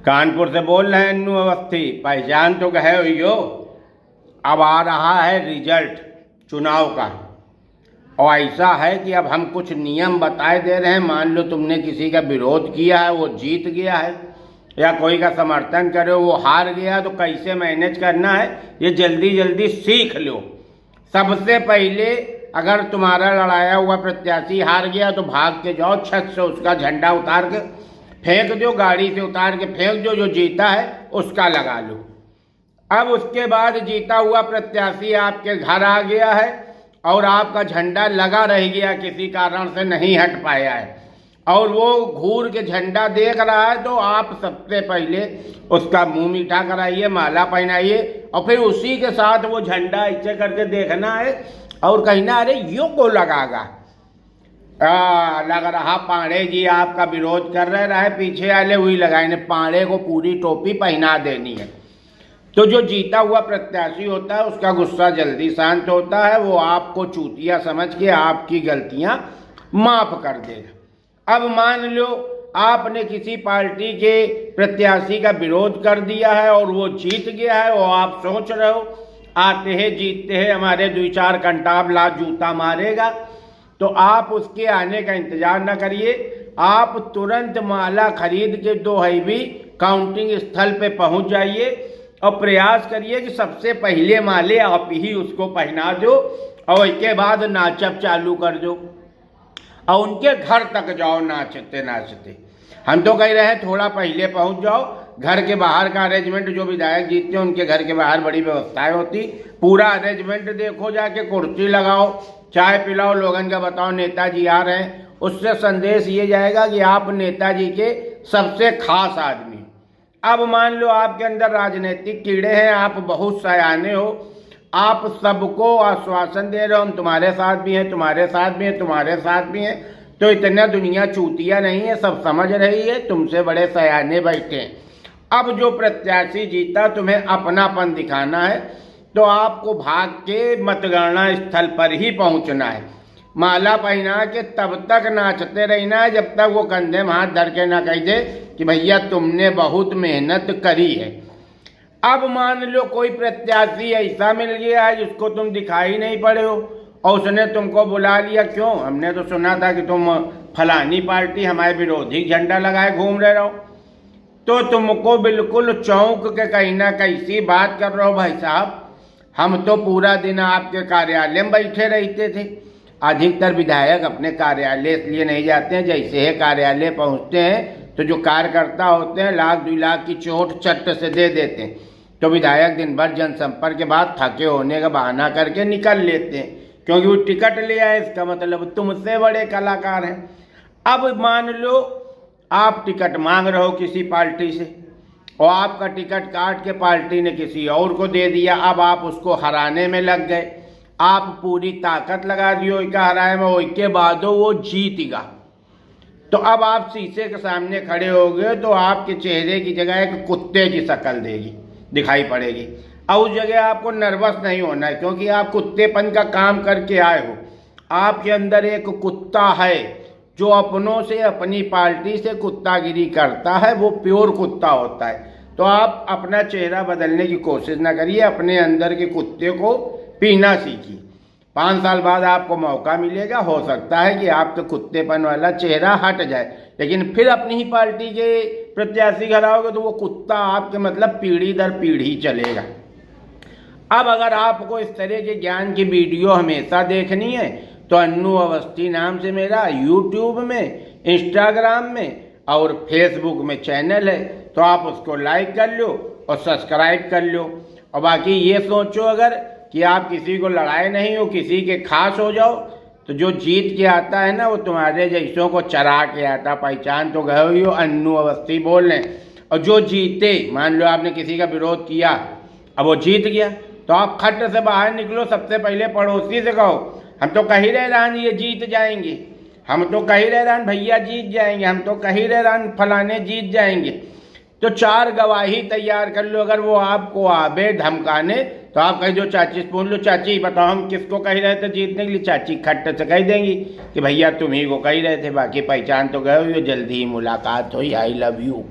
कानपुर से बोल रहे हैं अन्नू अवस्थी। पहचान तो गए हो यो। अब आ रहा है रिजल्ट चुनाव का, और ऐसा है कि अब हम कुछ नियम बताए दे रहे हैं। मान लो तुमने किसी का विरोध किया है, वो जीत गया है, या कोई का समर्थन करे वो हार गया, तो कैसे मैनेज करना है ये जल्दी जल्दी सीख लो। सबसे पहले अगर तुम्हारा लड़ाया हुआ प्रत्याशी हार गया तो भाग के जाओ, छत से उसका झंडा उतार के फेंक दो, गाड़ी से उतार के फेंक दो, जो जीता है उसका लगा लो। अब उसके बाद जीता हुआ प्रत्याशी आपके घर आ गया है और आपका झंडा लगा रह गया, किसी कारण से नहीं हट पाया है, और वो घूर के झंडा देख रहा है, तो आप सबसे पहले उसका मुंह मीठा कराइए, माला पहनाइए, और फिर उसी के साथ वो झंडा ऐसे करके देखना है और कहना अरे यो को लगागा। लग रहा पांडे जी आपका विरोध कर रहे रहे, पीछे वाले हुई लगाए, पांडे को पूरी टोपी पहना देनी है। तो जो जीता हुआ प्रत्याशी होता है उसका गुस्सा जल्दी शांत होता है, वो आपको चूतिया समझ के आपकी गलतियां माफ कर देगा। अब मान लो आपने किसी पार्टी के प्रत्याशी का विरोध कर दिया है और वो जीत गया है, और आप सोच रहे हो आते हैं जीतते हैं हमारे 2-4 कंटाब ला जूता मारेगा, तो आप उसके आने का इंतजार न करिए। आप तुरंत माला खरीद के 2 हैवी काउंटिंग स्थल पे पहुंच जाइए और प्रयास करिए कि सबसे पहले माले आप ही उसको पहना दो, और इसके बाद नाचब चालू कर दो और उनके घर तक जाओ नाचते नाचते। हम तो कह रहे हैं थोड़ा पहले पहुंच जाओ। घर के बाहर का अरेंजमेंट, जो विधायक जीतते हैं उनके घर के बाहर बड़ी व्यवस्थाएं होती, पूरा अरेंजमेंट देखो, जाके कुर्सी लगाओ, चाय पिलाओ, लोगन का बताओ नेताजी आ रहे हैं। उससे संदेश ये जाएगा कि आप नेताजी के सबसे खास आदमी। अब मान लो आपके अंदर राजनीतिक कीड़े हैं, आप बहुत सयाने हो, आप सबको आश्वासन दे रहे हो हम तुम्हारे साथ भी हैं, तुम्हारे साथ भी हैं, तुम्हारे साथ भी हैं, तो इतना दुनिया चूतिया नहीं है, सब समझ रही है, तुमसे बड़े सयाने बैठे हैं। अब जो प्रत्याशी जीता तुम्हें अपनापन दिखाना है, तो आपको भाग के मतगणना स्थल पर ही पहुंचना है, माला पहना के तब तक नाचते रहना है जब तक वो कंधे में हाथ धर के ना कह दे कि भैया तुमने बहुत मेहनत करी है। अब मान लो कोई प्रत्याशी ऐसा मिल गया है जिसको तुम दिखाई नहीं पड़े हो, और उसने तुमको बुला लिया, क्यों हमने तो सुना था कि तुम फलानी पार्टी हमारे विरोधी झंडा लगाए घूम रहे हो, तो तुमको बिल्कुल चौंक के कहीं ना कैसी बात कर रहे हो भाई साहब। हम तो पूरा दिन आपके कार्यालय में बैठे रहते थे। अधिकतर विधायक अपने कार्यालय इसलिए नहीं जाते हैं, जैसे ही कार्यालय पहुंचते हैं तो जो कार्यकर्ता होते हैं 1-2 लाख की चोट चट्ट से दे देते हैं, तो विधायक दिन भर जनसंपर्क के बाद थके होने का बहाना करके निकल लेते हैं, क्योंकि वो टिकट ले आए, इसका मतलब तुमसे बड़े कलाकार हैं। अब मान लो आप टिकट मांग रहे हो किसी पार्टी से, और आपका टिकट काट के पार्टी ने किसी और को दे दिया। अब आप उसको हराने में लग गए, आप पूरी ताकत लगा दी उसका हराए में, उसके बाद वो जीतेगा। तो अब आप शीशे के सामने खड़े हो गए तो आपके चेहरे की जगह एक कुत्ते की शक्ल दिखाई पड़ेगी, और उस जगह आपको नर्वस नहीं होना है, क्योंकि आप कुत्तेपन का काम करके आए हो। आपके अंदर एक कुत्ता है जो अपनों से, अपनी पार्टी से कुत्तागिरी करता है, वो प्योर कुत्ता होता है। तो आप अपना चेहरा बदलने की कोशिश ना करिए, अपने अंदर के कुत्ते को पीना सीखिए। 5 साल बाद आपको मौका मिलेगा, हो सकता है कि आपका कुत्तेपन वाला चेहरा हट जाए, लेकिन फिर अपनी ही पार्टी के प्रत्याशी कराओगे तो वो कुत्ता आपके मतलब पीढ़ी दर पीढ़ी चलेगा। अब अगर आपको इस तरह के ज्ञान की वीडियो हमेशा देखनी है तो अन्नू अवस्थी नाम से मेरा यूट्यूब में, इंस्टाग्राम में और फेसबुक में चैनल है, तो आप उसको लाइक कर लो और सब्सक्राइब कर लो। और बाकी ये सोचो अगर कि आप किसी को लड़ाए नहीं हो, किसी के खास हो जाओ, तो जो जीत के आता है ना वो तुम्हारे जैसों को चरा के आता। पहचान तो गए ही हो, अन्नू अवस्थी बोल रहे हैं। और जो जीते, मान लो आपने किसी का विरोध किया, अब वो जीत गया, तो आप खट से बाहर निकलो, सबसे पहले पड़ोसी से कहो हम तो कह रहे रान ये जीत जाएंगे, हम तो कह रहे रान भैया जीत जाएंगे, हम तो कह रहे रान फलाने जीत जाएंगे। तो 4 गवाही तैयार कर लो। अगर वो आपको आबे धमकाने तो आप कह दो चाची से पूछ लो, चाची बताओ हम किसको कह रहे थे जीतने के लिए। चाची खट्ट से कह देंगी कि भैया तुम ही को कह रहे थे, बाकी पहचान तो गए हो, जल्दी ही मुलाकात हुई। I love you.